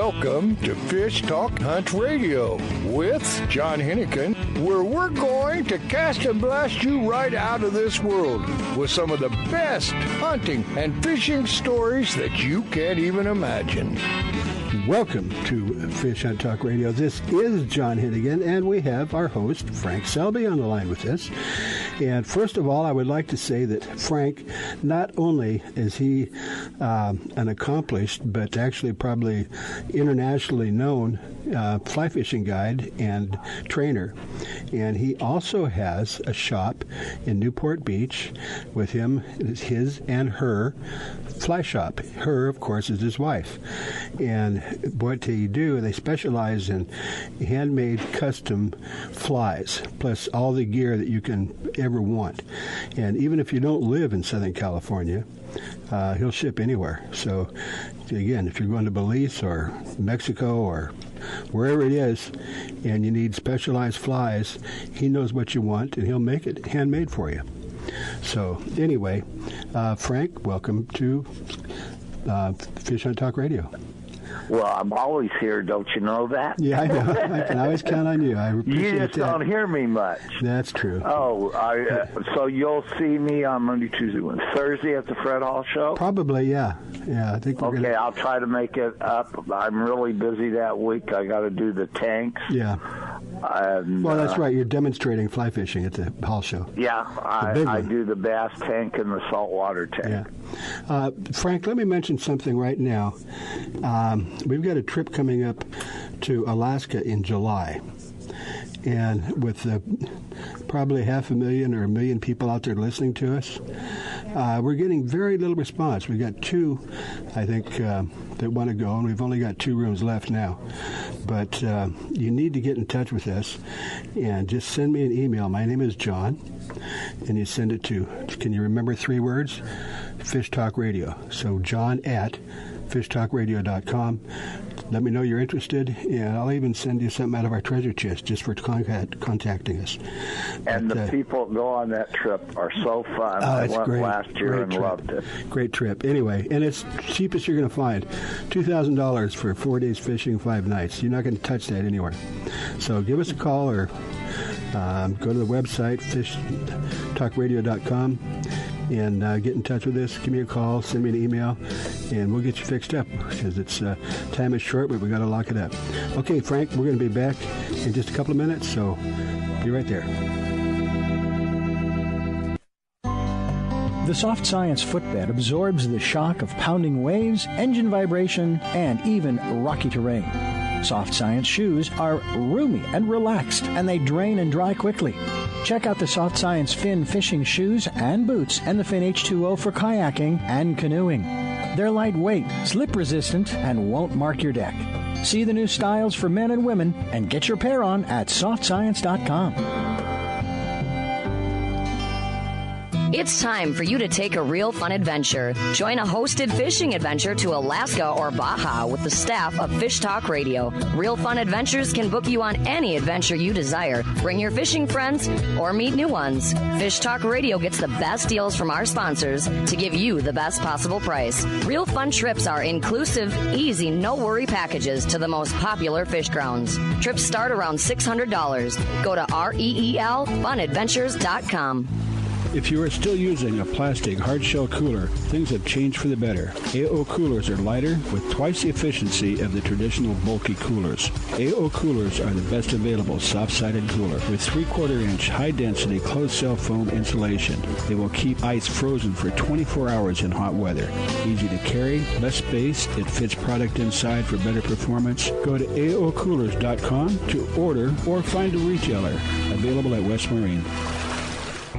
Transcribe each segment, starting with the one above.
Welcome to Fish Talk Hunt Radio with John Hennigan, where we're going to cast and blast you right out of this world with some of the best hunting and fishing stories that you can't even imagine. Welcome to Fish Hunt Talk Radio. This is John Hennigan, and we have our host, Frank Selby, on the line with us. And first of all, I would like to say that Frank, not only is he an accomplished, but actually probably internationally known fly fishing guide and trainer, and he also has a shop in Newport Beach with him, his and her fly shop. Her, of course, is his wife. And what they do, they specialize in handmade custom flies, plus all the gear that you can ever want. And even if you don't live in Southern California, he'll ship anywhere. So, again, if you're going to Belize or Mexico or wherever it is, and you need specialized flies, he knows what you want, and he'll make it handmade for you. So, anyway, Frank, welcome to Fish Hunt Talk Radio. Well, I'm always here, don't you know that? Yeah, I know. I can always count on you. I appreciate You just that. don't hear me much. That's true. Oh, so you'll see me on Monday, Tuesday, Wednesday, Thursday at the Fred Hall Show? Probably, yeah. Yeah, I think we're Okay, I'll try to make it up. I'm really busy that week. I got to do the tanks. Yeah. Well, that's right. You're demonstrating fly fishing at the Hall Show. Yeah, I do the bass tank and the saltwater tank. Yeah. Frank, let me mention something right now. We've got a trip coming up to Alaska in July. And with probably 500,000 or 1 million people out there listening to us, we're getting very little response. We've got 2, I think, that want to go, and we've only got 2 rooms left now. But you need to get in touch with us and just send me an email. My name is John, and you send it to, can you remember 3 words? Fish Talk Radio. So John at fishtalkradio.com. Let me know you're interested, and I'll even send you something out of our treasure chest just for contacting us. And the people that go on that trip are so fun. I went great. last year Great and trip. loved it. Great trip. Anyway, and it's cheapest you're going to find. $2,000 for 4 days fishing, 5 nights. You're not going to touch that anywhere. So give us a call or go to the website, fishtalkradio.com. and get in touch with us. Give me a call, send me an email, and we'll get you fixed up because it's time is short, but we got to lock it up. Okay, Frank, we're going to be back in just a couple of minutes, so be right there. The Soft Science footbed absorbs the shock of pounding waves, engine vibration, and even rocky terrain. Soft Science shoes are roomy and relaxed, and they drain and dry quickly. Check out the Soft Science Fin fishing shoes and boots and the Fin H2O for kayaking and canoeing. They're lightweight, slip-resistant, and won't mark your deck. See the new styles for men and women and get your pair on at softscience.com. It's time for you to take a real fun adventure. Join a hosted fishing adventure to Alaska or Baja with the staff of Fish Talk Radio. Real Fun Adventures can book you on any adventure you desire. Bring your fishing friends or meet new ones. Fish Talk Radio gets the best deals from our sponsors to give you the best possible price. Real Fun trips are inclusive, easy, no-worry packages to the most popular fish grounds. Trips start around $600. Go to REELFunadventures.com. If you are still using a plastic hard-shell cooler, things have changed for the better. AO coolers are lighter with twice the efficiency of the traditional bulky coolers. AO coolers are the best available soft-sided cooler with 3/4-inch high-density closed-cell foam insulation. They will keep ice frozen for 24 hours in hot weather. Easy to carry, less space, it fits product inside for better performance. Go to AOcoolers.com to order or find a retailer. Available at West Marine.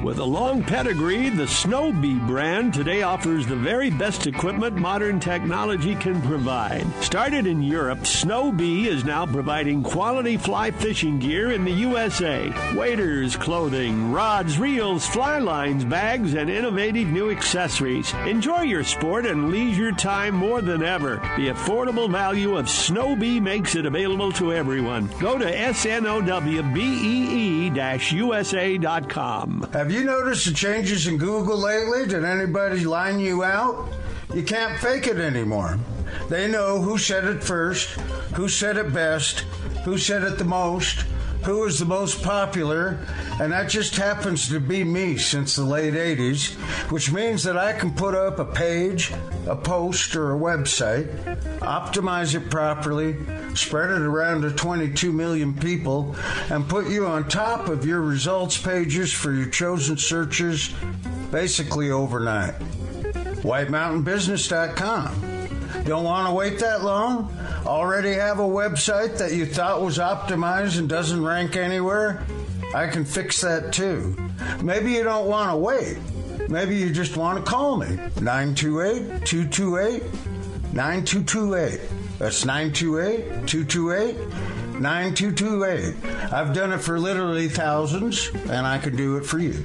With a long pedigree, the Snow Bee brand today offers the very best equipment modern technology can provide. Started in Europe, Snow Bee is now providing quality fly fishing gear in the USA. Waders, clothing, rods, reels, fly lines, bags, and innovative new accessories. Enjoy your sport and leisure time more than ever. The affordable value of Snow Bee makes it available to everyone. Go to snowbee-usa.com. Have you noticed the changes in Google lately? Did anybody line you out? You can't fake it anymore. They know who said it first, who said it best, who said it the most, who is the most popular, and that just happens to be me since the late 80s, which means that I can put up a page, a post, or a website, optimize it properly, spread it around to 22 million people, and put you on top of your results pages for your chosen searches basically overnight. WhiteMountainBusiness.com. Don't want to wait that long? Already have a website that you thought was optimized and doesn't rank anywhere? I can fix that too. Maybe you don't want to wait. Maybe you just want to call me. 928-228-9228. That's 928-228-9228. I've done it for literally thousands, and I can do it for you.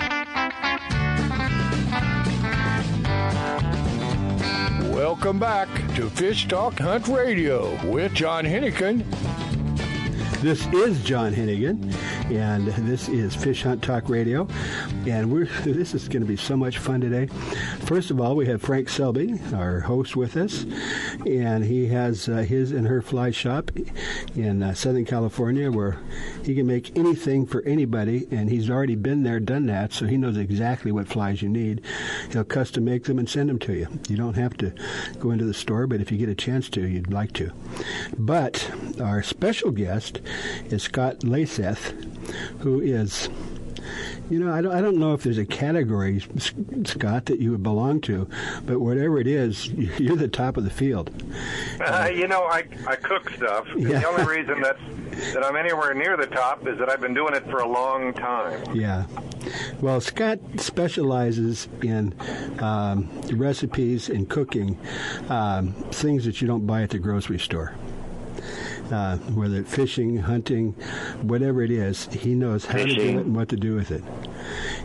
Welcome back to Fish Talk Hunt Radio with John Hennigan. This is John Hennigan, and this is Fish Hunt Talk Radio, and this is going to be so much fun today. First of all, we have Frank Selby, our host, with us, and he has his and her fly shop in Southern California where he can make anything for anybody, and he's already been there, done that, so he knows exactly what flies you need. He'll custom make them and send them to you. You don't have to go into the store, but if you get a chance to, you'd like to. But our special guest is Scott Laseth, who is, I don't know if there's a category, Scott, that you would belong to, but whatever it is, you're the top of the field. I cook stuff. Yeah. The only reason that I'm anywhere near the top is that I've been doing it for a long time. Yeah. Well, Scott specializes in recipes and cooking, things that you don't buy at the grocery store. Whether it's fishing, hunting, whatever it is, he knows how to do it and what to do with it.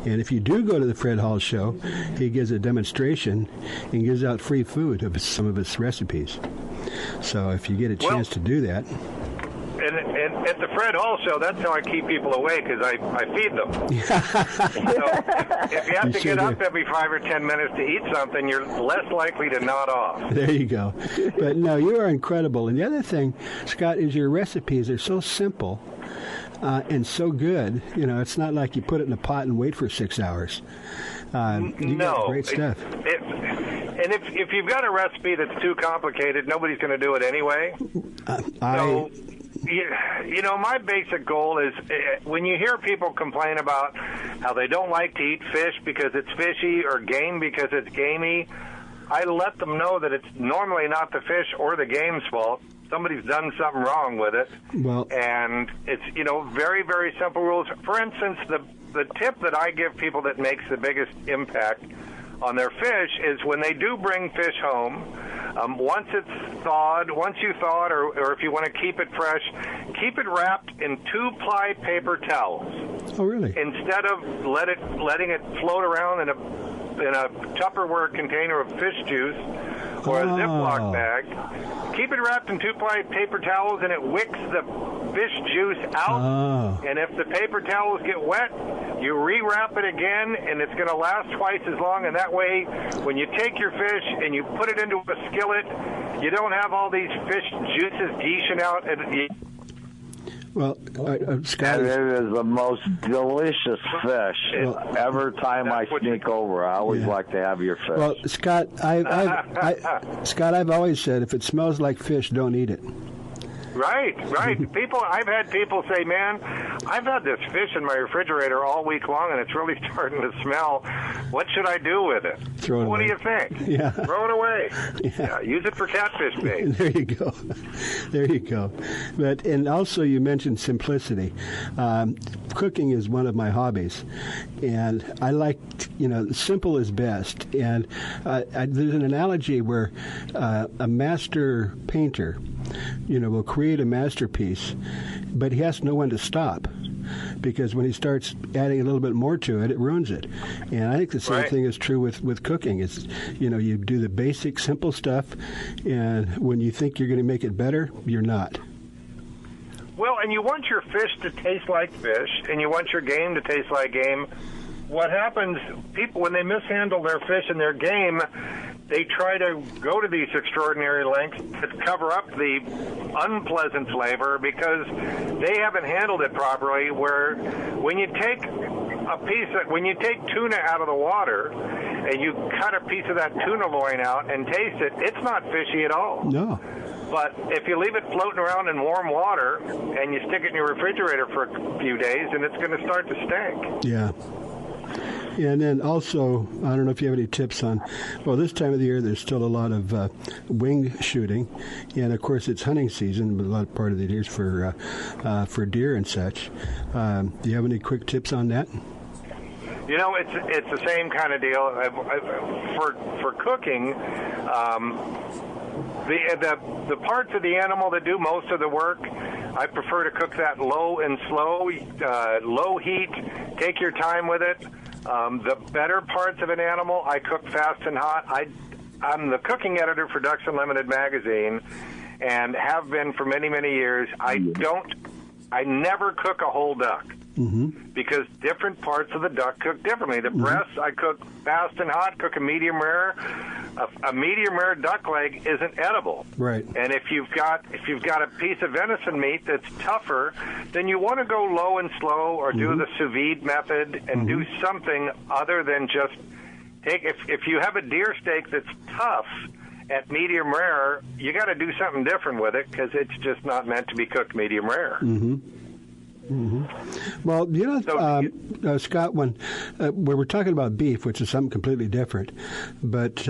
And if you do go to the Fred Hall show, he gives a demonstration and gives out free food of some of his recipes. So if you get a chance to do that. And at the Fred Hall show, that's how I keep people away, because I feed them. So if you have to get up every 5 or 10 minutes to eat something, you're less likely to nod off. There you go. But no, you are incredible. And the other thing, Scott, is your recipes are so simple and so good. It's not like you put it in a pot and wait for 6 hours. You got great stuff. And if you've got a recipe that's too complicated, nobody's going to do it anyway. My basic goal is when you hear people complain about how they don't like to eat fish because it's fishy or game because it's gamey, I let them know that it's normally not the fish or the game's fault. Somebody's done something wrong with it. And it's, very, very simple rules. For instance, the tip that I give people that makes the biggest impact on their fish is when they do bring fish home, once you thaw it, or if you want to keep it fresh, keep it wrapped in 2-ply paper towels. Oh, really? Instead of letting it float around in a Tupperware container of fish juice or a Ziploc bag, keep it wrapped in 2-ply paper towels, and it wicks the fish juice out. And if the paper towels get wet, you rewrap it again, and it's going to last twice as long. And that way, when you take your fish and you put it into a skillet, you don't have all these fish juices geeshing out. Well, Scott, it is the most delicious fish. Every time I sneak over, I always like to have your fish. Well, Scott, I've always said if it smells like fish, don't eat it. Right. I've had people say, man, I've had this fish in my refrigerator all week long, and it's really starting to smell. What should I do with it? Throw it away. What do you think? Yeah. Throw it away. Yeah, use it for catfish bait. There you go. And also you mentioned simplicity. Cooking is one of my hobbies, and I like, simple is best. And there's an analogy where a master painter, will create a masterpiece, but he has to know when to stop, because when he starts adding a little bit more to it, it ruins it. And I think the same thing is true with cooking. It's, you do the basic, simple stuff, and when you think you're going to make it better, you're not. Well, and you want your fish to taste like fish, and you want your game to taste like game. What happens, people, when they mishandle their fish and their game, they try to go to these extraordinary lengths to cover up the unpleasant flavor because they haven't handled it properly. Where when you take tuna out of the water and you cut a piece of that tuna loin out and taste it, it's not fishy at all. No. But if you leave it floating around in warm water and you stick it in your refrigerator for a few days, then it's going to start to stink. Yeah. And then also, I don't know if you have any tips on, well, this time of the year there's still a lot of wing shooting, and of course it's hunting season, but a lot of part of the year is for deer and such. Do you have any quick tips on that? You know, it's the same kind of deal. For cooking, the parts of the animal that do most of the work, I prefer to cook that low and slow, low heat. Take your time with it. The better parts of an animal, I cook fast and hot. I'm the cooking editor for Ducks Unlimited magazine, and have been for many, many years. I never cook a whole duck. Mm-hmm. Because different parts of the duck cook differently. The breasts I cook fast and hot, cook a medium rare. A medium rare duck leg isn't edible. Right. And if you've got a piece of venison meat that's tougher, then you want to go low and slow, or do the sous vide method and do something other than just take. If you have a deer steak that's tough at medium rare, you got to do something different with it because it's just not meant to be cooked medium rare. Mm-hmm. Mm-hmm. Well, you know, Scott, when we were talking about beef, which is something completely different, but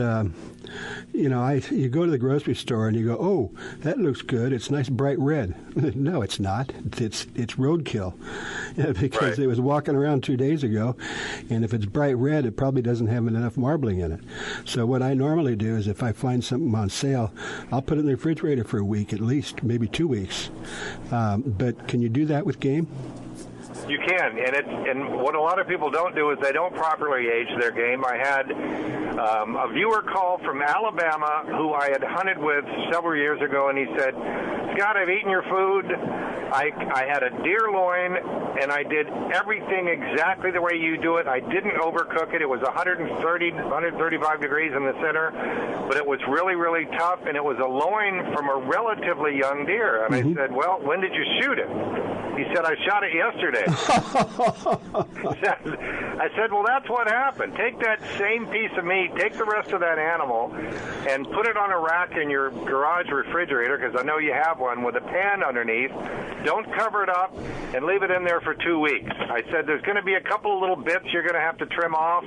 you know, you go to the grocery store and you go, oh, that looks good. It's nice bright red. No, it's not. It's roadkill, because it was walking around 2 days ago, and if it's bright red, it probably doesn't have enough marbling in it. So what I normally do is, if I find something on sale, I'll put it in the refrigerator for a week at least, maybe 2 weeks. But can you do that with game? You can, and what a lot of people don't do is they don't properly age their game. I had a viewer call from Alabama who I had hunted with several years ago, and he said, Scott, I've eaten your food. I had a deer loin, and I did everything exactly the way you do it. I didn't overcook it. It was 135 degrees in the center, but it was really, really tough, and it was a loin from a relatively young deer. And I said, well, when did you shoot it? He said, I shot it yesterday. I said, well, that's what happened. Take that same piece of meat, take the rest of that animal, and put it on a rack in your garage refrigerator, because I know you have one, with a pan underneath. Don't cover it up, and leave it in there for 2 weeks. I said, there's going to be a couple of little bits you're going to have to trim off,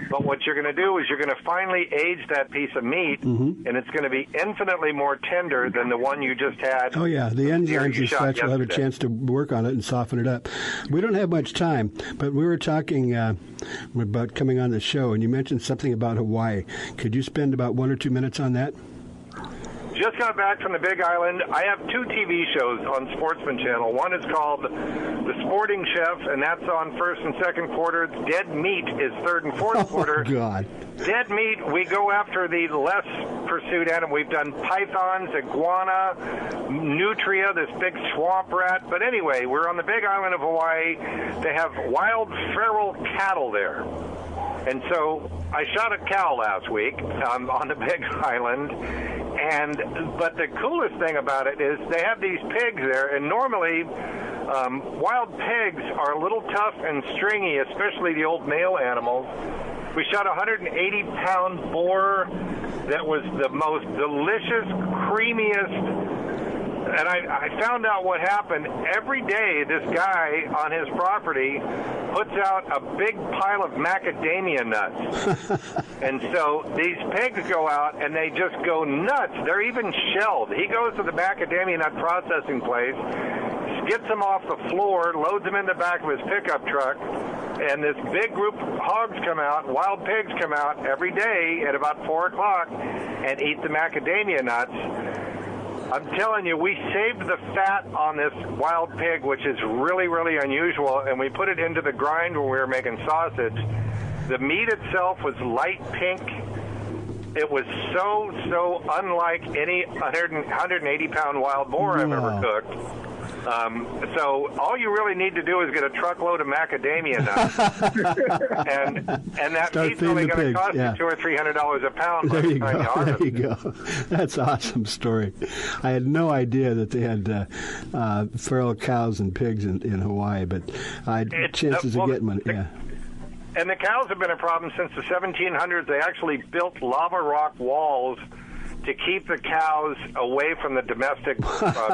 but what you're going to do is you're going to finally age that piece of meat, and it's going to be infinitely more tender than the one you just had. Oh, yeah. The enzymes and such will have a chance to work on it and soften it up. We don't have much time, but we were talking about coming on the show, and you mentioned something about Hawaii. Could you spend about 1 or 2 minutes on that? Just got back from the Big Island. I have 2 TV shows on Sportsman Channel. One is called The Sporting Chef, and that's on first and second quarter. Dead Meat is third and fourth quarter. Oh, God. Dead Meat, we go after the less pursued animal. We've done pythons, iguana, nutria, this big swamp rat. But anyway, we're on the Big Island of Hawaii. They have wild feral cattle there. And so I shot a cow last week on the Big Island. But the coolest thing about it is they have these pigs there, and normally wild pigs are a little tough and stringy, especially the old male animals. We shot a 180-pound boar that was the most delicious, creamiest. And I found out what happened. Every day, this guy on his property puts out a big pile of macadamia nuts. And so these pigs go out, and they just go nuts. They're even shelled. He goes to the macadamia nut processing place, gets them off the floor, loads them in the back of his pickup truck, and this big group of hogs come out, wild pigs come out every day at about 4 o'clock and eat the macadamia nuts. I'm telling you, we saved the fat on this wild pig, which is really, really unusual, and we put it into the grind when we were making sausage. The meat itself was light pink. It was so unlike any 180-pound wild boar I've ever cooked. So all you really need to do is get a truckload of macadamia nuts, and that meat's only going to cost you $200 or $300 a pound. There you go. There you go. That's an awesome story. I had no idea that they had feral cows and pigs in Hawaii, but I had chances of getting one. Yeah. And the cows have been a problem since the 1700s. They actually built lava rock walls to keep the cows away from the domestic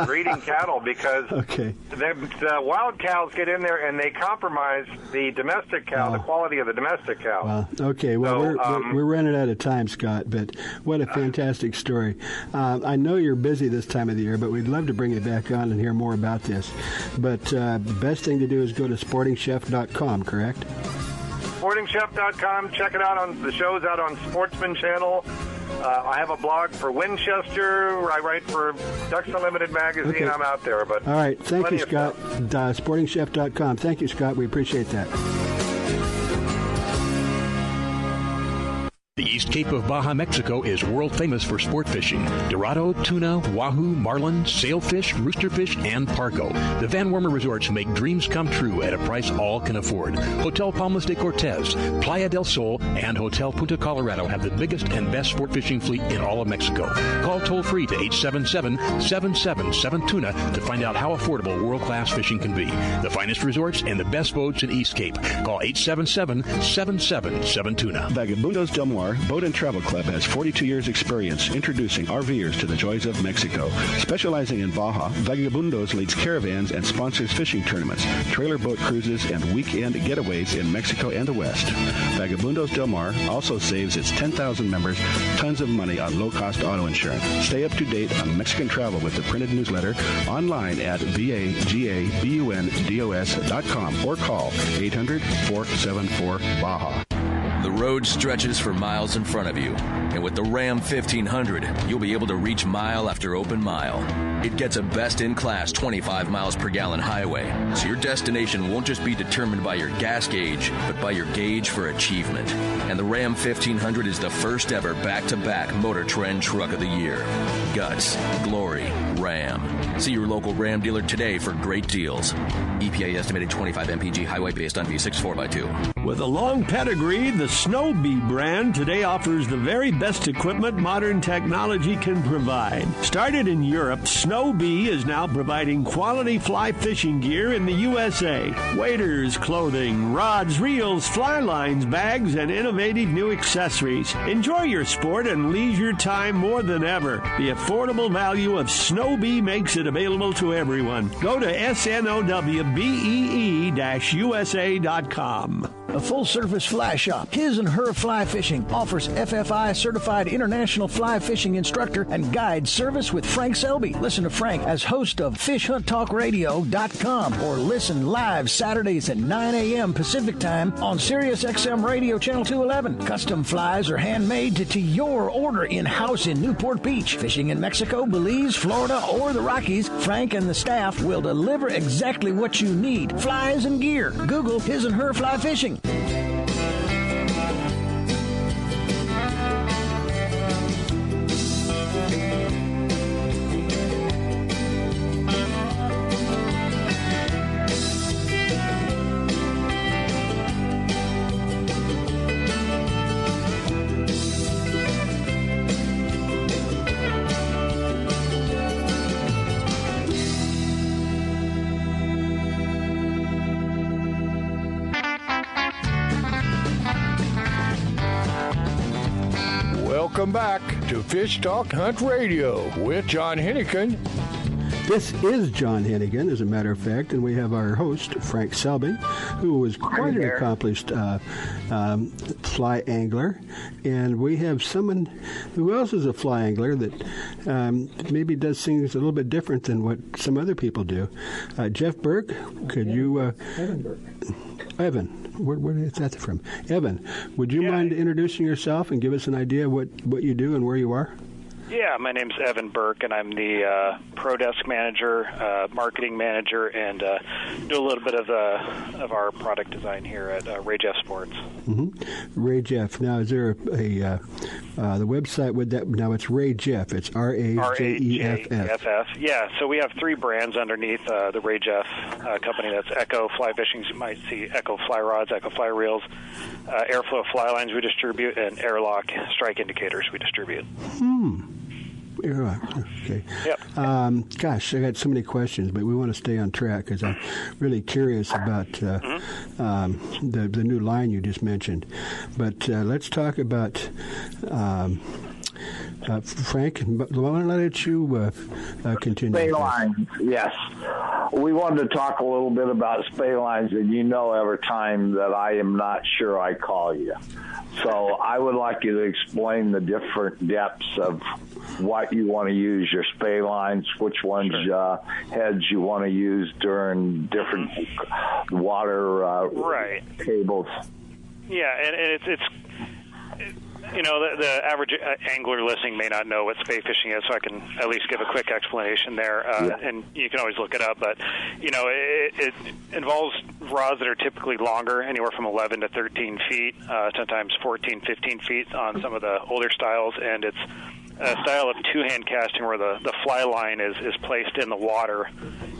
breeding cattle, because the wild cows get in there and they compromise the domestic cow, the quality of the domestic cow. Well, okay. Well, so, we're running out of time, Scott, but what a fantastic story. I know you're busy this time of the year, but we'd love to bring you back on and hear more about this. But the best thing to do is go to sportingchef.com, correct? Sportingchef.com. Check it out on the show's out on Sportsman Channel. I have a blog for Winchester. I write for Ducks Unlimited magazine. Okay. I'm out there. But all right. Thank you, Scott. Sportingchef.com. Thank you, Scott. We appreciate that. The East Cape of Baja, Mexico is world famous for sport fishing. Dorado, tuna, wahoo, marlin, sailfish, roosterfish, and pargo. The Van Wormer Resorts make dreams come true at a price all can afford. Hotel Palmas de Cortez, Playa del Sol, and Hotel Punta Colorado have the biggest and best sport fishing fleet in all of Mexico. Call toll-free to 877-777-TUNA to find out how affordable world-class fishing can be. The finest resorts and the best boats in East Cape. Call 877-777-TUNA. Vagabundos Del Mar Boat and Travel Club has 42 years experience introducing RVers to the joys of Mexico. Specializing in Baja, Vagabundos leads caravans and sponsors fishing tournaments, trailer boat cruises, and weekend getaways in Mexico and the West. Vagabundos Del Mar also saves its 10,000 members tons of money on low-cost auto insurance. Stay up to date on Mexican travel with the printed newsletter online at vagabundos.com or call 800-474-BAJA. The road stretches for miles in front of you, and with the Ram 1500, you'll be able to reach mile after open mile. It gets a best-in-class 25 miles per gallon highway, so your destination won't just be determined by your gas gauge, but by your gauge for achievement. And the Ram 1500 is the first ever back-to-back Motor Trend Truck of the Year. Guts, glory, Ram. See your local Ram dealer today for great deals. EPA estimated 25 mpg highway based on V6 4x2. With a long pedigree, the Snow Bee brand today offers the very best equipment modern technology can provide. Started in Europe, Snow Bee is now providing quality fly fishing gear in the USA. Waders, clothing, rods, reels, fly lines, bags, and innovative new accessories. Enjoy your sport and leisure time more than ever. The affordable value of Snow Bee makes it available to everyone. Go to snowbee-usa.com. A full-service fly shop, His and Her Fly Fishing, offers FFI-certified international fly fishing instructor and guide service with Frank Selby. Listen to Frank as host of FishHuntTalkRadio.com or listen live Saturdays at 9 a.m. Pacific Time on Sirius XM Radio Channel 211. Custom flies are handmade to your order in-house in Newport Beach. Fishing in Mexico, Belize, Florida, or the Rockies, Frank and the staff will deliver exactly what you need. Flies and gear. Google His and Her Fly Fishing. Welcome back to Fish Talk Hunt Radio with John Hennigan. This is John Hennigan, as a matter of fact, and we have our host, Frank Selby, who is quite an accomplished fly angler. And we have someone who else is a fly angler that maybe does things a little bit different than what some other people do. Jeff Burke, could you... Evan Burke. Evan. Where is that from? Evan, would you mind introducing yourself and give us an idea of what you do and where you are? Yeah, my name's Evan Burke, and I'm the Pro Desk Manager, Marketing Manager, and do a little bit of our product design here at Ray Jeff Sports. Mm-hmm. Ray Jeff. Now, is there the website with that? Now, it's Ray Jeff. It's RAJEFF. Yeah, so we have 3 brands underneath the Ray Jeff company. That's Echo Fly Fishing. You might see Echo Fly Rods, Echo Fly Reels, Airflow Fly Lines we distribute, and Airlock Strike Indicators we distribute. Okay. Yep. Gosh, I got so many questions, but we want to stay on track because I'm really curious about the new line you just mentioned. But let's talk about Frank. I want to let you continue. Spey lines, yes. We wanted to talk a little bit about Spey lines, and every time that I am not sure, I call you. So I would like you to explain the different depths of what you want to use your Spey lines, which ones heads you want to use during different water cables. Yeah, and it's the average angler listening may not know what Spey fishing is, so I can at least give a quick explanation there. And you can always look it up, but it involves rods that are typically longer, anywhere from 11 to 13 feet, sometimes 14, 15 feet on some of the older styles, and it's a style of two-hand casting where the fly line is placed in the water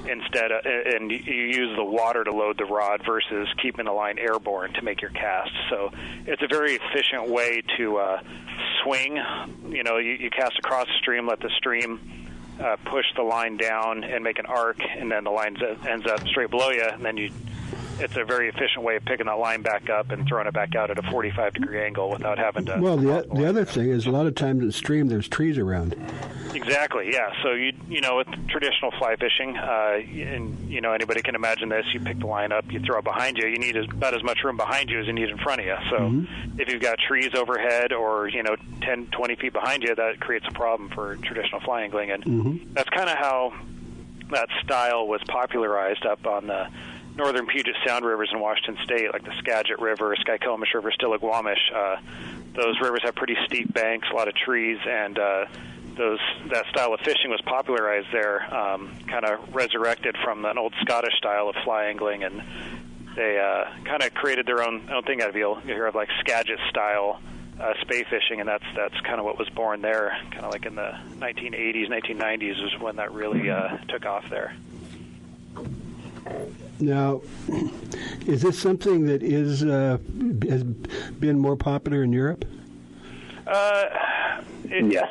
instead, and you use the water to load the rod versus keeping the line airborne to make your cast. So it's a very efficient way to swing. You cast across the stream, let the stream push the line down and make an arc, and then the line ends up straight below you, and then it's a very efficient way of picking that line back up and throwing it back out at a 45-degree angle without having to... Well, the other thing is a lot of times in the stream there's trees around. Exactly, yeah. So, with traditional fly fishing, and, anybody can imagine this, you pick the line up, you throw it behind you, you need about as much room behind you as you need in front of you. So if you've got trees overhead or, 10, 20 feet behind you, that creates a problem for traditional fly angling. And that's kind of how that style was popularized up on the northern Puget Sound rivers in Washington State, like the Skagit River, Skykomish River, Stillaguamish. Those rivers have pretty steep banks, a lot of trees, and that style of fishing was popularized there, kind of resurrected from an old Scottish style of fly angling, and they kind of created their own thing out of it. You'll hear of like Skagit style Spey fishing, and that's kind of what was born there, kind of like in the 1980s, 1990s is when that really took off there. Now, is this something that has been more popular in Europe? Yes.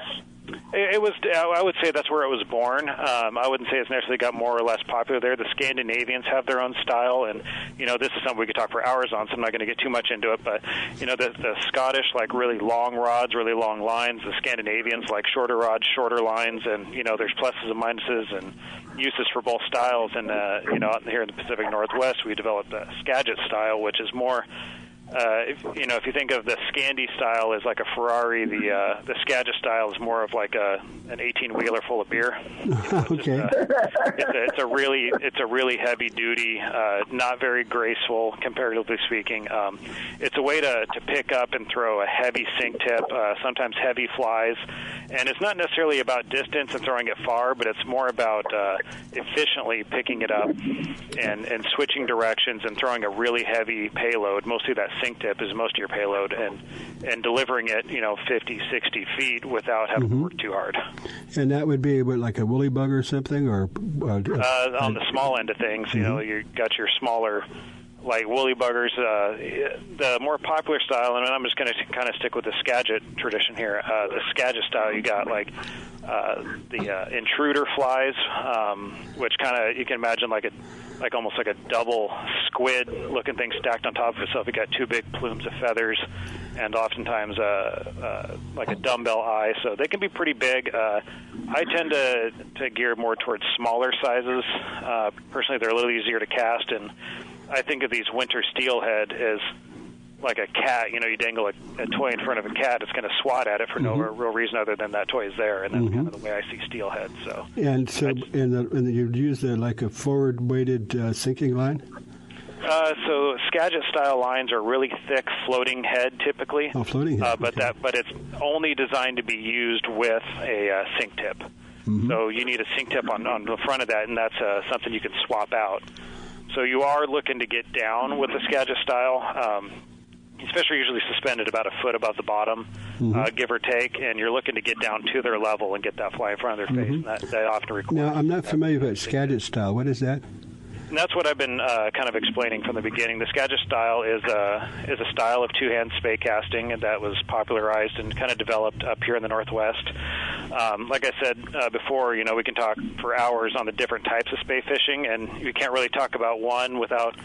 It was. I would say that's where it was born. I wouldn't say it's necessarily got more or less popular there. The Scandinavians have their own style, and this is something we could talk for hours on. So I'm not going to get too much into it. But the Scottish like really long rods, really long lines. The Scandinavians like shorter rods, shorter lines, and there's pluses and minuses and uses for both styles. And out here in the Pacific Northwest, we developed the Skagit style, which is more. If you think of the Scandi style as like a Ferrari, the Skagit style is more of like an 18-wheeler full of beer. Okay. It's a really heavy duty, not very graceful, comparatively speaking. It's a way to pick up and throw a heavy sink tip, sometimes heavy flies, and it's not necessarily about distance and throwing it far, but it's more about efficiently picking it up and switching directions and throwing a really heavy payload, mostly that sink tip is most of your payload, and delivering it 50, 60 feet without having to work too hard. And that would be like a woolly bug or something, or on the small end of things, you got your smaller like woolly buggers. The more popular style, and I'm just going to kind of stick with the Skagit tradition here. The Skagit style, you got like the intruder flies, which kind of you can imagine like almost like a double squid looking thing stacked on top of itself. You got two big plumes of feathers, and oftentimes like a dumbbell eye, so they can be pretty big. I tend to gear more towards smaller sizes. Personally, they're a little easier to cast, and I think of these winter steelhead as like a cat. You dangle a toy in front of a cat, it's going to swat at it for no real reason other than that toy is there, and that's kind of the way I see steelhead. And you'd use like a forward-weighted sinking line? So Skagit-style lines are really thick, floating head typically. Oh, floating head. But it's only designed to be used with a sink tip. Mm-hmm. So you need a sink tip on the front of that, and that's something you can swap out. So you are looking to get down with the Skagit-style. Especially usually suspended about a foot above the bottom, give or take, and you're looking to get down to their level and get that fly in front of their face. And that often requires. Now, I'm not familiar with Skagit style. What is that? And that's what I've been kind of explaining from the beginning. The Skagit style is a style of two-hand spey casting, and that was popularized and kind of developed up here in the Northwest. Like I said before, we can talk for hours on the different types of spey fishing, and you can't really talk about one without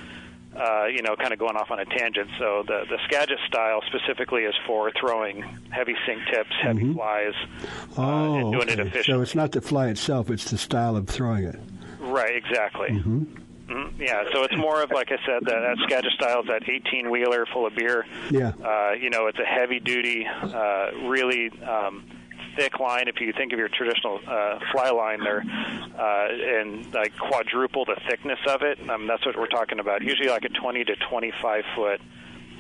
kind of going off on a tangent. So the Skagit style specifically is for throwing heavy sink tips, heavy flies, and doing it efficiently. So it's not the fly itself, it's the style of throwing it. Right, exactly. Yeah, so it's more of, like I said, that Skagit style is that 18-wheeler full of beer. Yeah. It's a heavy-duty, really thick line. If you think of your traditional fly line there, and like quadruple the thickness of it, that's what we're talking about. Usually like a 20 to 25 foot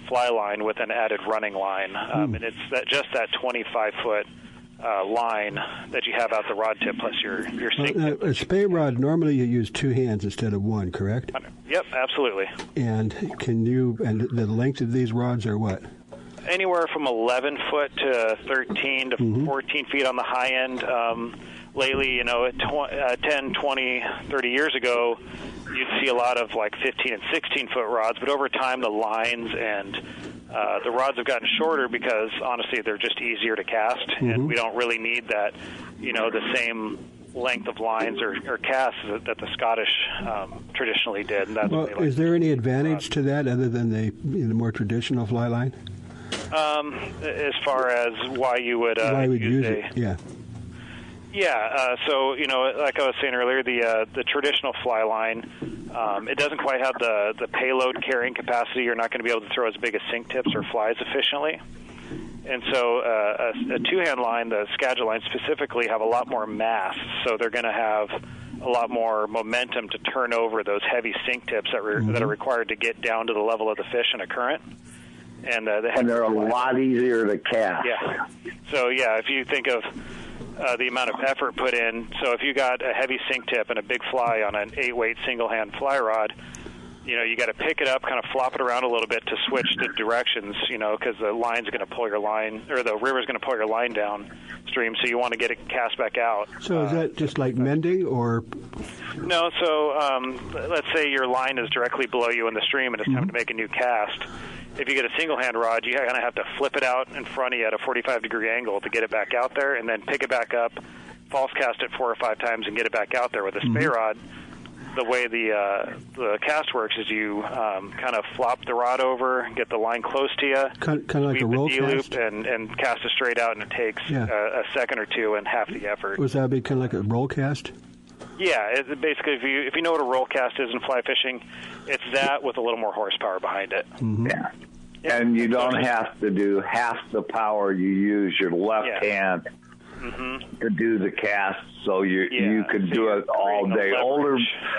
fly line with an added running line, and it's that 25 foot line that you have out the rod tip plus your sink tip. A spey rod, normally you use two hands instead of one, correct? Yep, absolutely. And the length of these rods are what? Anywhere from 11 foot to 13 to 14 feet on the high end. Lately, 10, 20, 30 years ago, you'd see a lot of like 15 and 16 foot rods, but over time the lines and the rods have gotten shorter because, honestly, they're just easier to cast, and we don't really need that, the same length of lines or casts that the Scottish traditionally did. And that's is there any advantage to that other than the more traditional fly line? As far as why you would use it, yeah. Yeah, so like I was saying earlier, the traditional fly line, it doesn't quite have the payload carrying capacity. You're not going to be able to throw as big as sink tips or flies efficiently. And so a two-hand line, the Skagit line specifically, have a lot more mass, so they're going to have a lot more momentum to turn over those heavy sink tips that are required to get down to the level of the fish in a current. And they're a lot easier to cast. Yeah. So, if you think of the amount of effort put in, so if you got a heavy sink tip and a big fly on an 8-weight single-hand fly rod, you got to pick it up, kind of flop it around a little bit to switch the directions, because the line's going to pull your line, or the river's going to pull your line downstream, so you want to get it cast back out. So is that just like mending, or? No, so let's say your line is directly below you in the stream and it's time to make a new cast. If you get a single-hand rod, you're going to have to flip it out in front of you at a 45-degree angle to get it back out there, and then pick it back up, false cast it 4 or 5 times, and get it back out there. With a spey rod, the way the cast works is you kind of flop the rod over, get the line close to you, kind of like a roll cast, and cast it straight out, and it takes a second or two and half the effort. Was that kind of like a roll cast? Yeah, basically, if you know what a roll cast is in fly fishing, it's that with a little more horsepower behind it. Yeah. And you don't have to do half the power. You use your left hand to do the cast, so you can do it all day.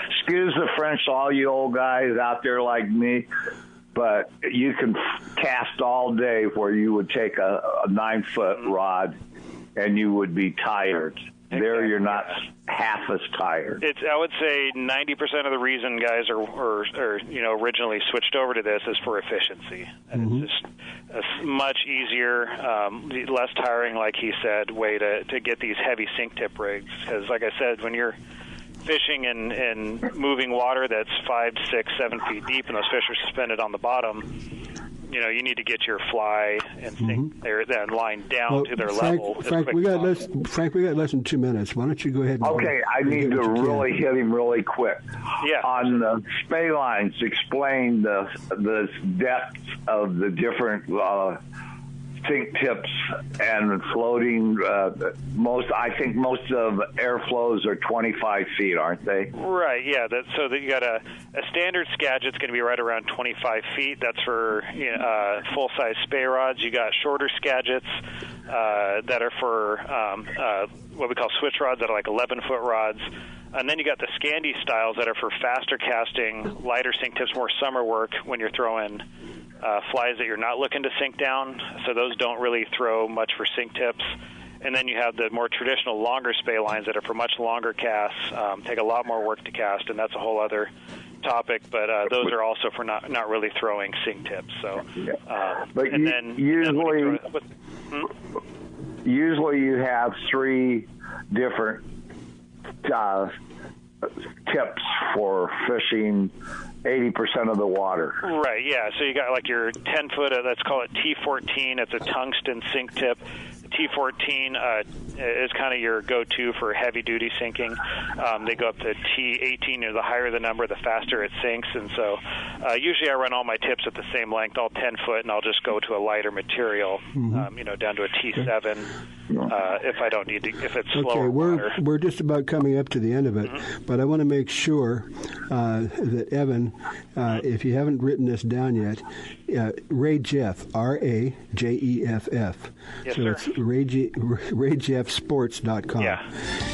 Excuse the French, all you old guys out there like me, but you can cast all day where you would take a 9-foot rod and you would be tired. There, you're not half as tired. I would say 90% of the reason guys are originally switched over to this is for efficiency. And it's just a much easier, less tiring, like he said, way to get these heavy sink tip rigs. Because, like I said, when you're fishing in moving water that's 5, 6, 7 feet deep, and those fish are suspended on the bottom, you need to get your fly and sink that line down to their level. Frank, we got less than 2 minutes. Why don't you go ahead and I need to really hit him really quick. Yeah. On the spey lines, explain the depth of the different sink tips and floating. I think most of airflows are 25 feet, aren't they? Right. Yeah. So that you got a standard Skagit's going to be right around 25 feet. That's for full size spey rods. You got shorter Skagits that are for what we call switch rods that are like 11-foot rods. And then you got the Scandi styles that are for faster casting, lighter sink tips, more summer work when you're throwing flies that you're not looking to sink down. So those don't really throw much for sink tips. And then you have the more traditional longer Spey lines that are for much longer casts, take a lot more work to cast, and that's a whole other topic. But those are also for not really throwing sink tips. So, but usually you have 3 different tips for fishing 80% of the water. Right, yeah. So you got like your 10-foot, let's call it T14. It's a tungsten sink tip. T14 is kind of your go-to for heavy-duty sinking. They go up to T18. The higher the number, the faster it sinks. And so usually I run all my tips at the same length, all 10-foot, and I'll just go to a lighter material, down to a T7 if I don't need to, if it's slower water. We're just about coming up to the end of it, but I want to make sure that Evan, if you haven't written this down yet, Ray Jeff, RAJEFF. Yes, so sir. it's RayJeffSports.com. Yeah,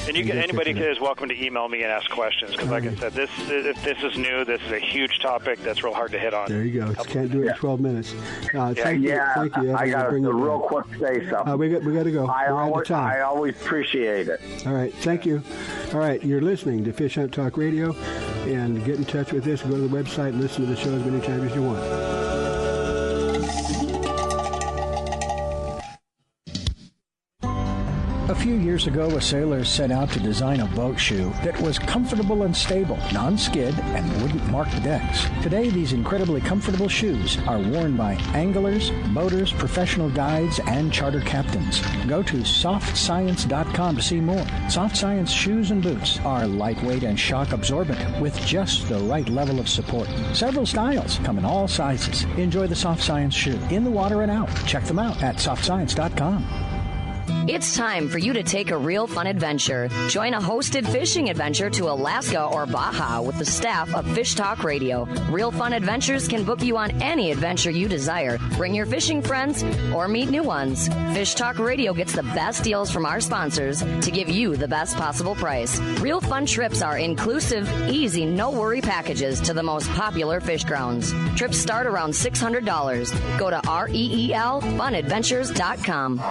and anybody is welcome to email me and ask questions, because like I said, if this is new, this is a huge topic that's real hard to hit on. There you go. Can't do it in 12 minutes. Thank you, Evan. I got to real quick say something. We got to go. I always appreciate it. All right, thank you. All right, you're listening to Fish Hunt Talk Radio, and get in touch with us. Go to the website and listen to the show as many times as you want. A few years ago, a sailor set out to design a boat shoe that was comfortable and stable, non-skid, and wouldn't mark the decks. Today, these incredibly comfortable shoes are worn by anglers, boaters, professional guides, and charter captains. Go to softscience.com to see more. Soft Science shoes and boots are lightweight and shock absorbent with just the right level of support. Several styles come in all sizes. Enjoy the Soft Science shoe in the water and out. Check them out at softscience.com. It's time for you to take a real fun adventure. Join a hosted fishing adventure to Alaska or Baja with the staff of Fish Talk Radio. Real Fun Adventures can book you on any adventure you desire. Bring your fishing friends or meet new ones. Fish Talk Radio gets the best deals from our sponsors to give you the best possible price. Real Fun trips are inclusive, easy, no-worry packages to the most popular fish grounds. Trips start around $600. Go to REELFunadventures.com.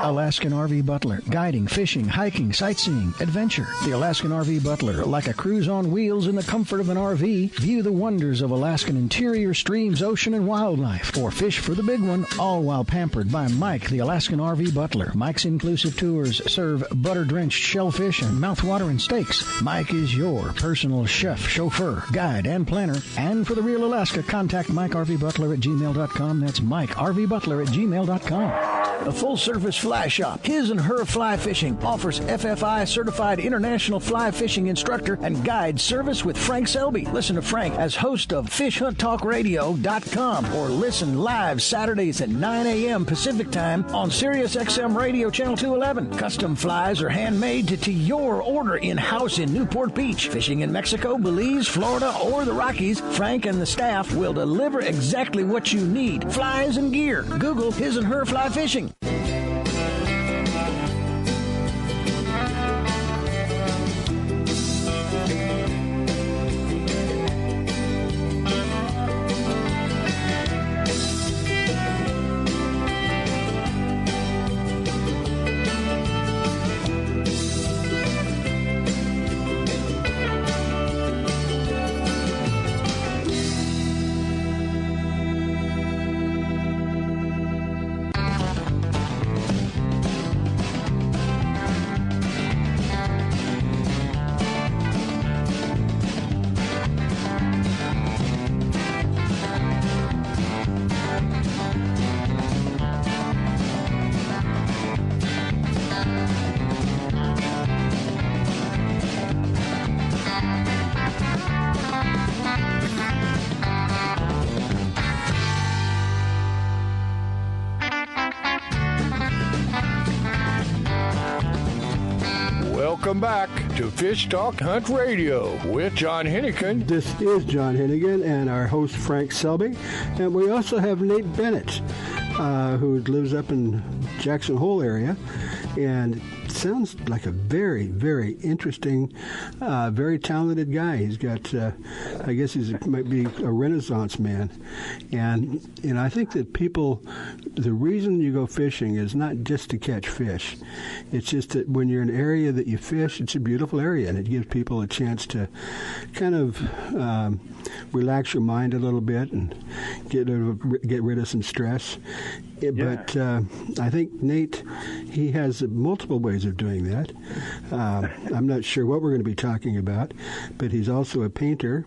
Alaskan RV Butler. Guiding, fishing, hiking, sightseeing, adventure. The Alaskan RV Butler. Like a cruise on wheels in the comfort of an RV, view the wonders of Alaskan interior, streams, ocean, and wildlife. Or fish for the big one, all while pampered by Mike, the Alaskan RV Butler. Mike's inclusive tours serve butter-drenched shellfish and mouth-watering steaks. Mike is your personal chef, chauffeur, guide, and planner. And for the real Alaska, contact Mike RV Butler at gmail.com. That's Mike RV Butler at gmail.com. A full-service fly shop, His and Her Fly Fishing, offers FFI certified international fly fishing instructor and guide service with Frank Selby. Listen to Frank as host of FishHuntTalkRadio.com or listen live Saturdays at 9 a.m. Pacific Time on Sirius XM Radio Channel 211. Custom flies are handmade to your order in-house in Newport Beach. Fishing in Mexico, Belize, Florida, or the Rockies, Frank and the staff will deliver exactly what you need. Flies and gear. Google His and Her Fly Fishing. Welcome back to Fish Talk Hunt Radio with John Hennigan. This is John Hennigan and our host Frank Selby. And we also have Nate Bennett, who lives up in Jackson Hole area. And sounds like a very, very interesting, very talented guy. He's got, I guess might be a Renaissance man. And I think that people, the reason you go fishing is not just to catch fish. It's just that when you're in an area that you fish, it's a beautiful area, and it gives people a chance to kind of relax your mind a little bit and get rid of some stress. But I think Nate, he has multiple ways of doing that. I'm not sure what we're going to be talking about, but he's also a painter,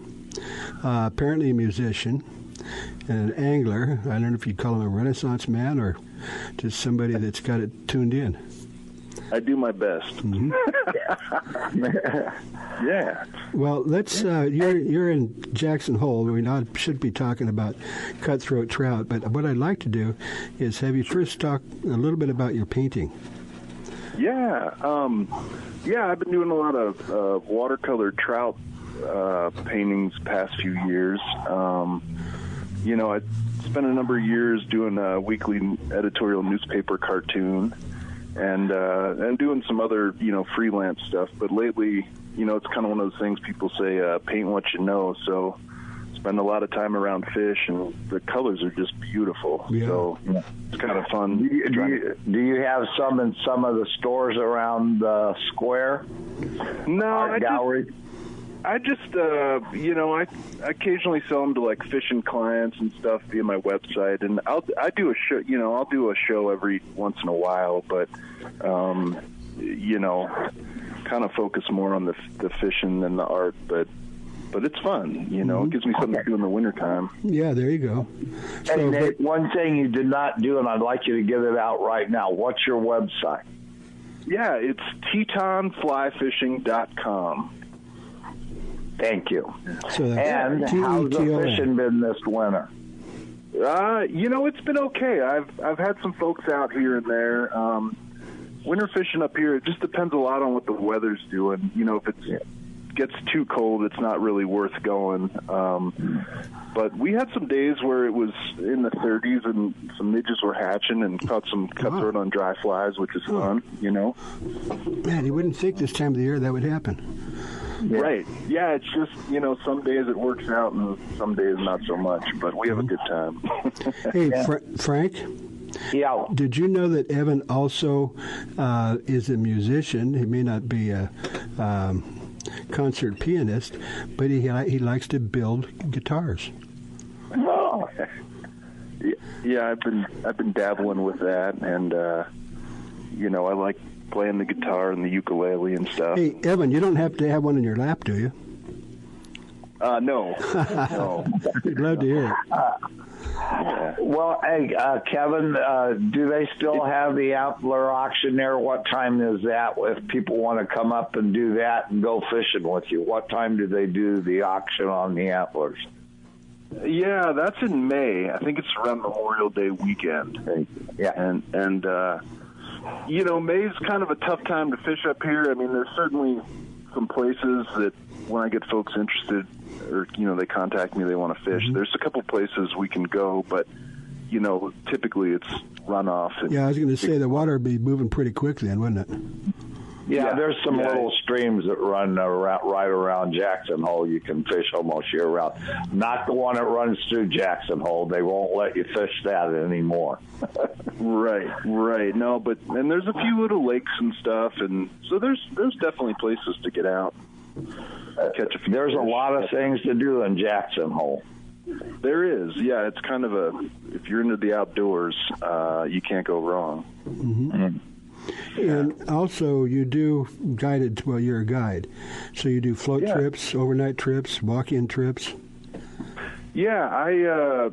apparently a musician, and an angler. I don't know if you'd call him a Renaissance man or just somebody that's got it tuned in. I do my best. Mm-hmm. Yeah. Well, let's. You're in Jackson Hole. We should be talking about cutthroat trout, but what I'd like to do is have you first talk a little bit about your painting. Yeah. I've been doing a lot of watercolor trout paintings past few years. I spent a number of years doing a weekly editorial newspaper cartoon. And doing some other, freelance stuff. But lately, it's kind of one of those things people say, paint what you know. So spend a lot of time around fish, and the colors are just beautiful. Yeah. So it's kind of fun. Do you have some in some of the stores around the square? No, I occasionally sell them to like fishing clients and stuff via my website, and I do a show. I'll do a show every once in a while, but kind of focus more on the fishing than the art. But it's fun. It gives me something to do in the wintertime. Yeah, there you go. Hey, Nate, one thing you did not do, and I'd like you to give it out right now. What's your website? Yeah, it's tetonflyfishing.com. Thank you. So and how's the fishing been this winter? It's been okay. I've had some folks out here and there. Winter fishing up here, it just depends a lot on what the weather's doing. If it gets too cold, it's not really worth going. But we had some days where it was in the 30s and some midges were hatching and caught some cutthroat on dry flies, which is fun, Man, you wouldn't think this time of the year that would happen. Yeah. Right. Yeah, it's just, some days it works out and some days not so much, but we have a good time. Hey, Frank? Yeah. Did you know that Evan also is a musician? He may not be a concert pianist, but he likes to build guitars. Oh. Yeah, I've been dabbling with that, and I like playing the guitar and the ukulele and stuff. Hey, Evan, you don't have to have one in your lap, do you? No. No. I'd love to hear it. Yeah. Well, hey, Kevin, do they still have the Antler auction there? What time is that? If people want to come up and do that and go fishing with you, what time do they do the auction on the antlers? Yeah, that's in May. I think it's around Memorial Day weekend. Yeah. And May's kind of a tough time to fish up here. I mean, there's certainly some places that when I get folks interested or, they contact me, they want to fish. Mm-hmm. There's a couple places we can go, but, typically it's runoff. Yeah, I was going to say the water would be moving pretty quick then, wouldn't it? Yeah, there's some little streams that run right around Jackson Hole. You can fish almost year-round. Not the one that runs through Jackson Hole. They won't let you fish that anymore. Right. No, and there's a few little lakes and stuff, and so there's definitely places to get out. Catch a few There's fish. A lot of things to do in Jackson Hole. There is. Yeah, it's kind of if you're into the outdoors, you can't go wrong. Mm-hmm. Mm-hmm. And also, you do guided. Well, you're a guide, so you do float trips, overnight trips, walk-in trips. Yeah, I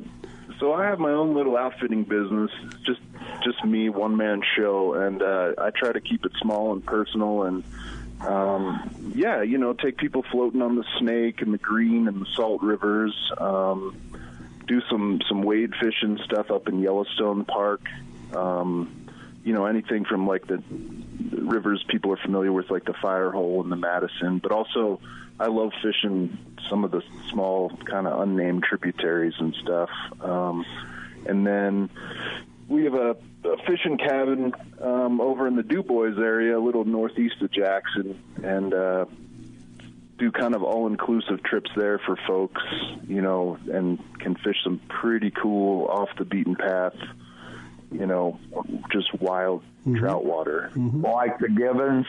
have my own little outfitting business. It's just me, one-man show, and I try to keep it small and personal, and take people floating on the Snake and the Green and the Salt rivers. Do some wade fishing stuff up in Yellowstone Park. Anything from like the rivers people are familiar with, like the Fire Hole and the Madison, but also I love fishing some of the small kind of unnamed tributaries and stuff. And then, we have a fishing cabin over in the DuBois area, a little northeast of Jackson, and do kind of all-inclusive trips there for folks, you know, and can fish some pretty cool off-the-beaten-path, you know, just wild trout water. Like the Gibbons?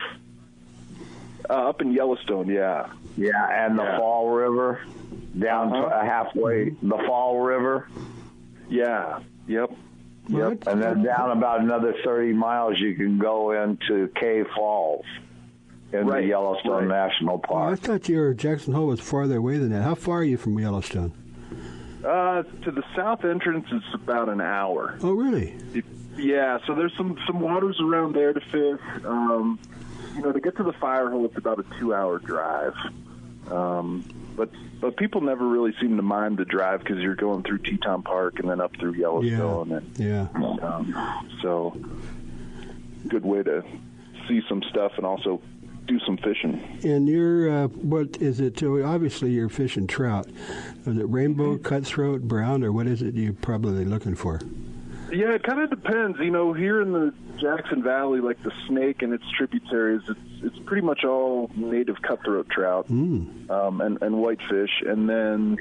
Up in Yellowstone, yeah. Yeah, and the Fall River, down to halfway, the Fall River. Yeah, yep. And then down about another 30 miles, you can go into Cave Falls in the Yellowstone National Park. I thought your Jackson Hole was farther away than that. How far are you from Yellowstone? To the south entrance, it's about an hour. Oh, really? Yeah, so there's some waters around there to fish. You know, to get to the fire hole, it's about a 2-hour drive. But people never really seem to mind the drive because you're going through Teton Park and then up through Yellowstone. So, good way to see some stuff and also do some fishing. And you're, what is it? Obviously, you're fishing trout. Is it rainbow, cutthroat, brown, or what is it you're probably looking for? Yeah, it kind of depends. You know, here in the Jackson Valley, like the Snake and its tributaries, it's pretty much all native cutthroat trout and whitefish. And then,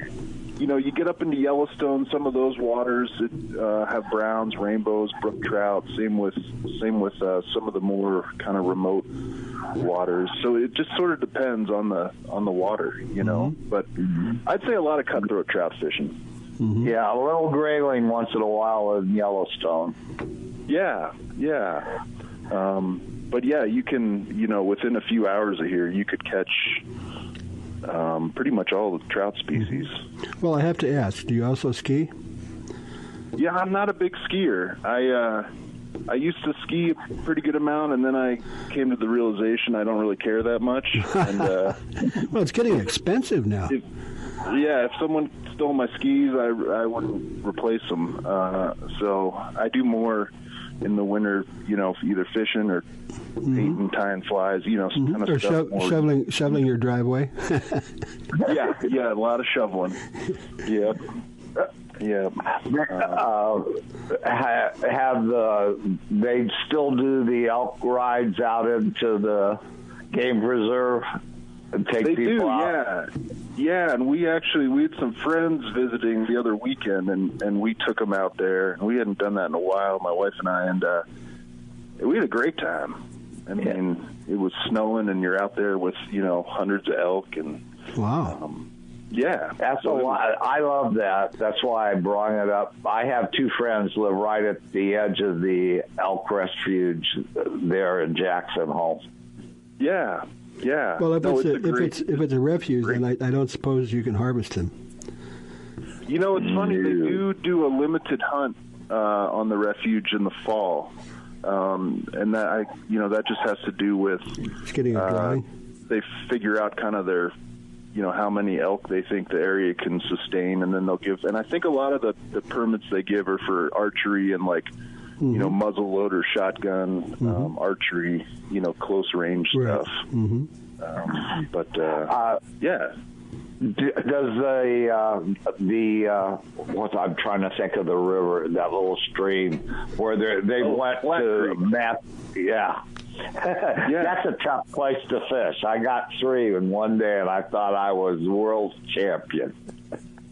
you know, you get up into Yellowstone, some of those waters have browns, rainbows, brook trout. Same with some of the more kind of remote waters. So it just sort of depends on the water, you know. But I'd say a lot of cutthroat trout fishing. Yeah, a little grayling once in a while in Yellowstone. Yeah. But yeah, you can, you know, within a few hours of here, you could catch pretty much all the trout species. Well, I have to ask, do you also ski? Yeah, I'm not a big skier. I used to ski a pretty good amount, and then I came to the realization I don't really care that much. And well, it's getting expensive now. If someone stole my skis, I wouldn't replace them. So I do more in the winter, you know, either fishing or painting, tying flies, you know, some kind of or stuff. Shoveling your driveway. yeah, a lot of shoveling. Yeah. They still do the elk rides out into the game preserve and take they people do, out? Yeah, and we had some friends visiting the other weekend, and we took them out there. And we hadn't done that in a while, my wife and I, and we had a great time. I mean, it was snowing, and you're out there with, you know, hundreds of elk. And wow. That's a lot. I love that. That's why I brought it up. I have two friends who live right at the edge of the elk refuge there in Jackson Hole. Yeah. Well, if it's a refuge, then I don't suppose you can harvest them. You know, it's funny. They do a limited hunt on the refuge in the fall, and that just has to do with it's getting a drawing. They figure out kind of their, you know, how many elk they think the area can sustain, and then they'll give. And I think a lot of the permits they give are for archery and like, you know, muzzle loader, shotgun, archery, you know, close range stuff. Yeah. Does I'm trying to think of the river, that little stream where they went to map? Yeah. That's a tough place to fish. I got 3 in one day, and I thought I was world champion.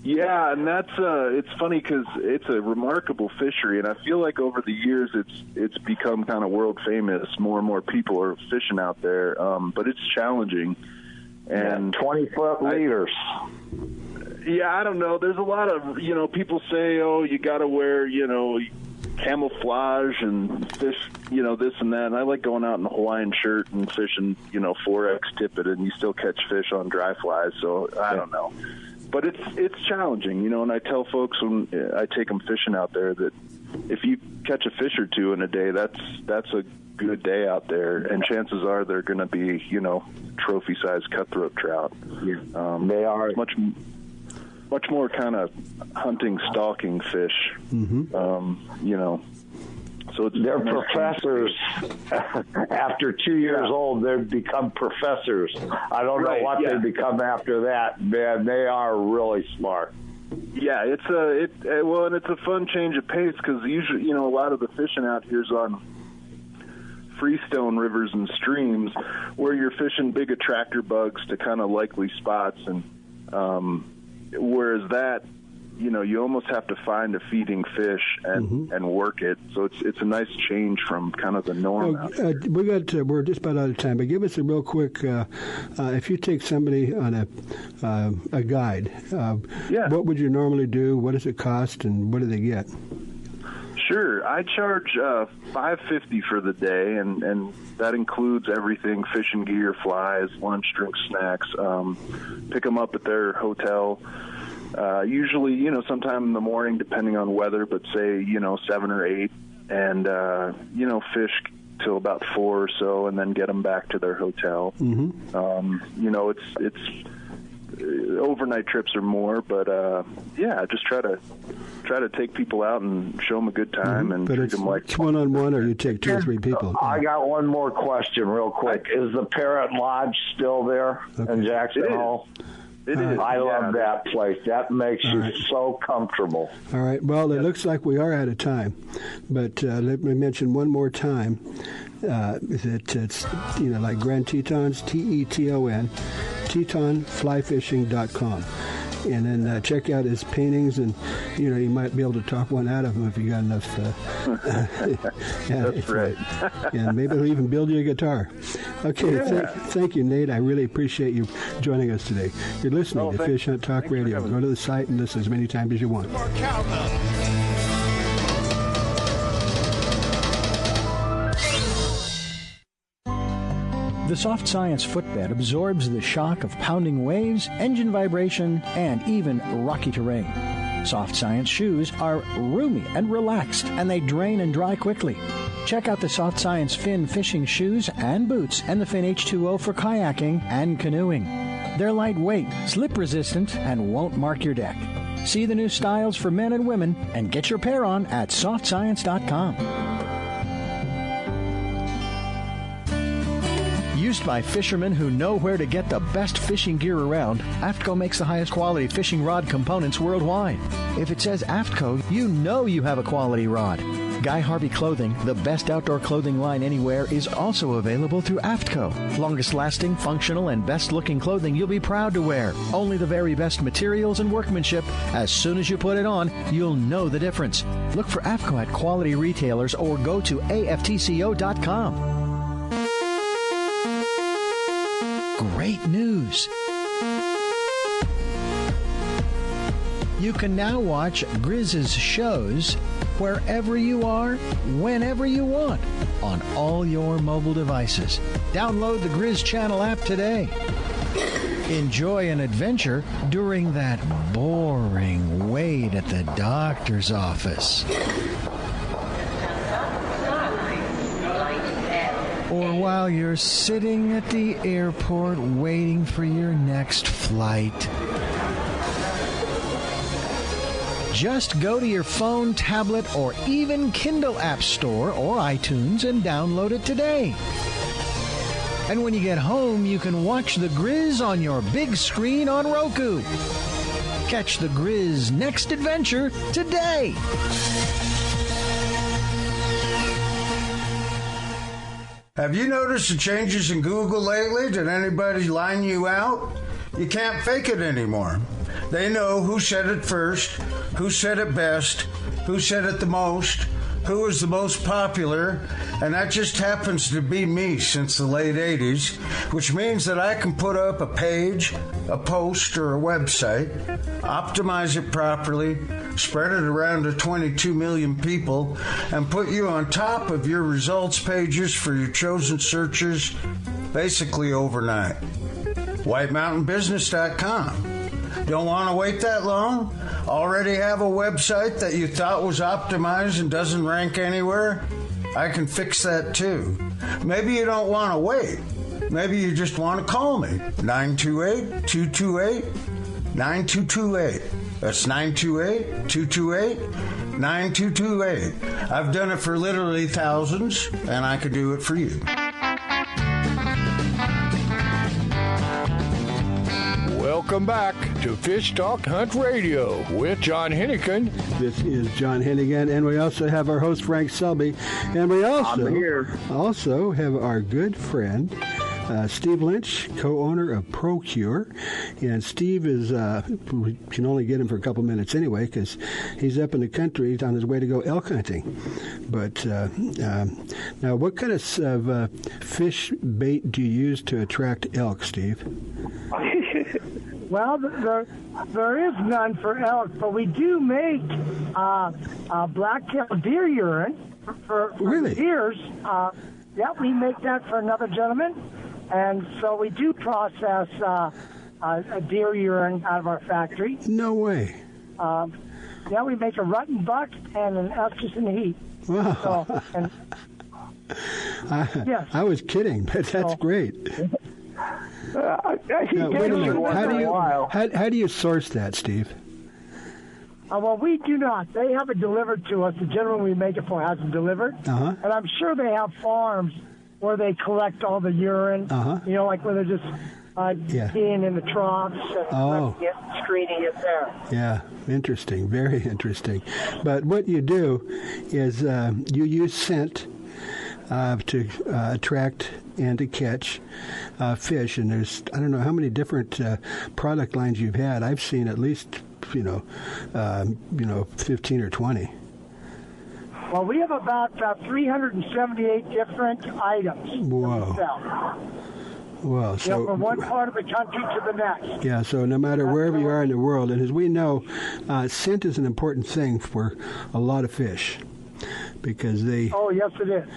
Yeah, and that's it's funny because it's a remarkable fishery, and I feel like over the years it's become kind of world famous. More and more people are fishing out there, but it's challenging. And 20-foot leaders. I don't know. There's a lot of, you know, people say, oh, you got to wear, you know, camouflage and fish, you know, this and that. And I like going out in a Hawaiian shirt and fishing, you know, 4X tippet, and you still catch fish on dry flies. So I don't know. But it's challenging, you know, and I tell folks when I take them fishing out there that if you catch a fish or two in a day, that's a good day out there, and chances are they're going to be, you know, trophy-sized cutthroat trout. They are much more kind of hunting, stalking fish. You know, so they're professors. After 2 years old, they become professors. I don't know what they become after that. Man, they are really smart. Yeah, and it's a fun change of pace because usually, a lot of the fishing out here is on freestone rivers and streams where you're fishing big attractor bugs to kind of likely spots, and whereas that, you almost have to find a feeding fish and work it. So it's a nice change from kind of the norm. We're just about out of time, but give us a real quick. If you take somebody on a guide, what would you normally do? What does it cost, and what do they get? Sure, I charge $5.50 for the day, and that includes everything: fishing gear, flies, lunch, drinks, snacks. Pick them up at their hotel. Usually, sometime in the morning, depending on weather, but say, 7 or 8, and, fish till about 4 or so, and then get them back to their hotel. It's overnight trips or more, but, just try to take people out and show them a good time and treat them like... It's one-on-one, or you take 2 or 3 people? I got one more question real quick. Is the Parrot Lodge still there in Jackson Hole? It is. I love that place. That makes you so comfortable. All right. Well, it looks like we are out of time, but let me mention one more time that it's like Grand Tetons, Teton, TetonFlyFishing.com. And then check out his paintings, and you might be able to talk one out of him if you got enough. That's right. And maybe he'll even build you a guitar. Okay, thank you, Nate. I really appreciate you joining us today. You're listening to Fish Hunt Talk Radio. Go to the site and listen as many times as you want. The Soft Science footbed absorbs the shock of pounding waves, engine vibration, and even rocky terrain. Soft Science shoes are roomy and relaxed, and they drain and dry quickly. Check out the Soft Science Fin fishing shoes and boots and the Fin H2O for kayaking and canoeing. They're lightweight, slip-resistant, and won't mark your deck. See the new styles for men and women and get your pair on at softscience.com. Used by fishermen who know where to get the best fishing gear around, AFTCO makes the highest quality fishing rod components worldwide. If it says AFTCO, you know you have a quality rod. Guy Harvey Clothing, the best outdoor clothing line anywhere, is also available through AFTCO. Longest lasting, functional, and best looking clothing you'll be proud to wear. Only the very best materials and workmanship. As soon as you put it on, you'll know the difference. Look for AFTCO at quality retailers or go to aftco.com. Great news! You can now watch Grizz's shows wherever you are, whenever you want, on all your mobile devices. Download the Grizz Channel app today. Enjoy an adventure during that boring wait at the doctor's office. Or while you're sitting at the airport waiting for your next flight. Just go to your phone, tablet, or even Kindle App Store or iTunes and download it today. And when you get home, you can watch the Grizz on your big screen on Roku. Catch the Grizz next adventure today. Have you noticed the changes in Google lately? Did anybody line you out? You can't fake it anymore. They know who said it first, who said it best, who said it the most, who is the most popular, and that just happens to be me since the late 80s, which means that I can put up a page, a post, or a website, optimize it properly, spread it around to 22 million people, and put you on top of your results pages for your chosen searches basically overnight. WhiteMountainBusiness.com. Don't want to wait that long? Already have a website that you thought was optimized and doesn't rank anywhere? I can fix that too. Maybe you don't want to wait. Maybe you just want to call me. 928-228-9228. That's 928-228-9228. I've done it for literally thousands, and I could do it for you. Welcome back to Fish Talk Hunt Radio with John Hennigan. This is John Hennigan, and we also have our host, Frank Selby. And we also have our good friend, Steve Lynch, co-owner of ProCure. And Steve is, we can only get him for a couple minutes anyway, because he's up in the country on his way to go elk hunting. But now, what kind of fish bait do you use to attract elk, Steve? Well, there is none for elk, but we do make black-tailed deer urine for deers. Yeah, we make that for another gentleman. And so we do process a deer urine out of our factory. No way. Yeah, we make a rutting buck and an estrus heat. Wow. So, yes. I was kidding, but that's great. Now, wait a minute. How do you source that, Steve? Well, we do not. They have it delivered to us. The gentleman we make it for has it delivered. Uh-huh. And I'm sure they have farms where they collect all the urine, like where they're just peeing in the troughs and screening it there. Yeah, interesting, very interesting. But what you do is you use scent to attract and to catch fish, and there's, I don't know how many different product lines you've had. I've seen at least 15 or 20. Well, we have about 378 different items. Whoa. Well, so from one part of the country to the next. Yeah, so no matter wherever you are in the world, and as we know, scent is an important thing for a lot of fish. Because they... Oh, yes, it is.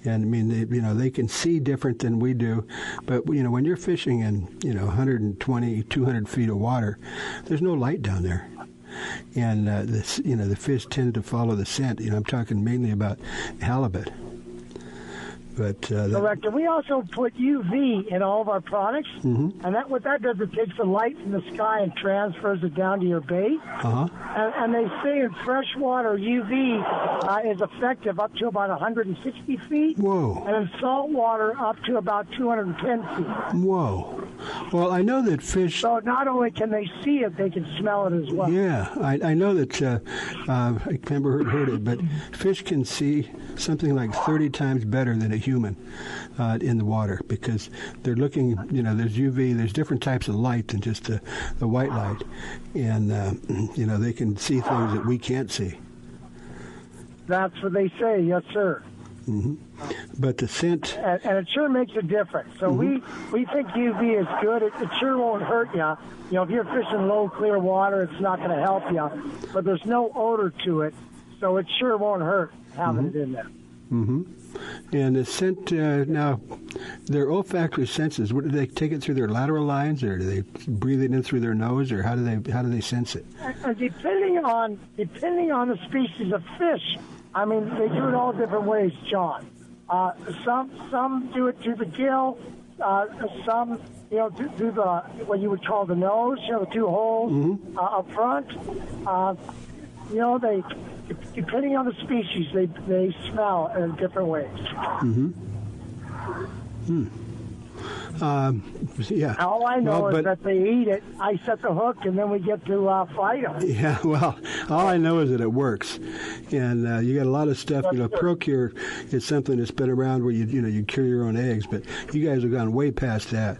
And, I mean, they can see different than we do. But, when you're fishing in, 120, 200 feet of water, there's no light down there. And, the fish tend to follow the scent. I'm talking mainly about halibut. But correct. And we also put UV in all of our products. Mm-hmm. And what that does, it takes the light from the sky and transfers it down to your bait. Uh-huh. And they say in freshwater, UV is effective up to about 160 feet. Whoa. And in saltwater, up to about 210 feet. Whoa. Well, I know that fish... So not only can they see it, they can smell it as well. Yeah. I know that... I never heard it, but fish can see something like 30 times better than a human in the water, because they're looking, there's UV, there's different types of light than just the white light, and they can see things that we can't see. That's what they say, yes, sir. Mm-hmm. But the scent... And it sure makes a difference. So mm-hmm. we think UV is good. It sure won't hurt you. If you're fishing low, clear water, it's not going to help you. But there's no odor to it, so it sure won't hurt having mm-hmm. it in there. Mm-hmm. And the scent, now, their olfactory senses, do they take it through their lateral lines, or do they breathe it in through their nose, or how do they sense it? Depending on the species of fish, they do it all different ways, John. Some do it through the gill, some through the what you would call the nose, the two holes mm-hmm. Up front. They, depending on the species, they smell in different ways. Mm-hmm. Hmm. Yeah. All I know is that they eat it. I set the hook, and then we get to fight them. Yeah, well, all I know is that it works. And you got a lot of stuff. ProCure is something that's been around where you cure your own eggs, but you guys have gone way past that.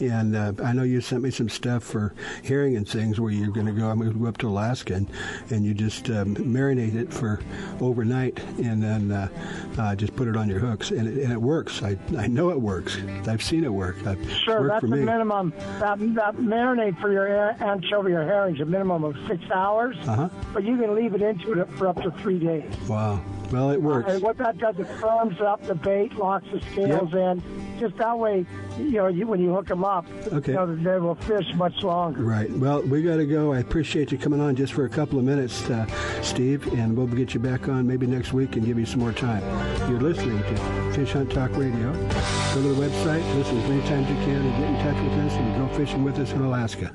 And I know you sent me some stuff for herring and things where you're going to go. I'm going to go up to Alaska and you just marinate it for overnight, and then just put it on your hooks, and it works. I know it works. I've seen it work. Sure, that's the minimum. That marinade for your anchovy or herring is a minimum of 6 hours, but you can leave it into it for up to 3 days. Wow. Well, it works. And what that does, it firms up the bait, locks the scales in. Just that way, when you hook them up, they will fish much longer. Right. Well, we got to go. I appreciate you coming on just for a couple of minutes, Steve, and we'll get you back on maybe next week and give you some more time. You're listening to Fish Hunt Talk Radio. Go to the website, listen as many times as you can, and get in touch with us and go fishing with us in Alaska.